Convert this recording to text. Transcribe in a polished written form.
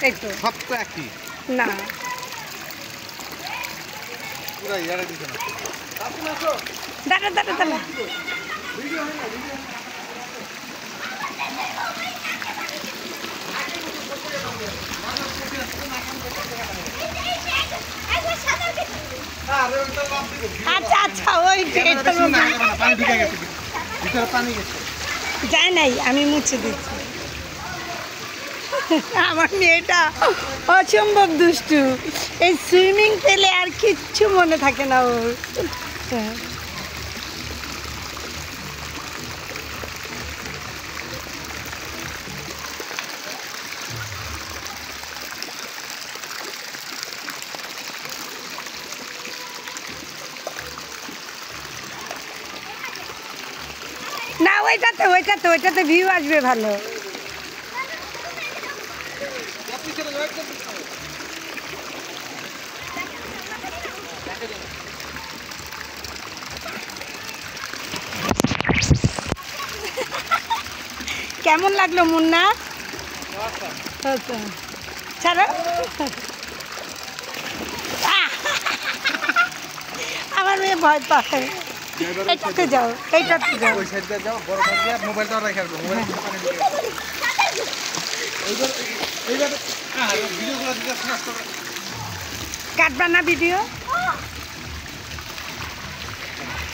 একটাই তো। সব তো একই না পুরো ইয়ারে দিছে না। দাঁড়া দাঁড়া দাঁড়া। ভিডিও হয় না ভিডিও আচ্ছা আচ্ছা ওই এটার মধ্যে পানি ঢুকে গেছে ভিতরে পানি গেছে যায় নাই, আমি মুছে দিচ্ছি। আমার মেয়েটা অসম্ভব দুষ্টু, এই সুইমিং পেলে আর কিচ্ছু মনে থাকে না ওর। না ওইটাতে ওইটাতে ওইটাতে ভিউ আসবে ভালো। কেমন লাগলো মুন্না? আচ্ছা ছাড়ো। আমার মেয়ে ভয় পায়। এইটাতে যাও, এইটাতে যাও। ওই সাইডে যাও বড় কাজ দিয়ে মোবাইলটা রেখে আসবো মোবাইলে পানি ঢুকে এইবার ভিডিওগুলো দিতে নষ্ট করে কাটবা না ভিডিও?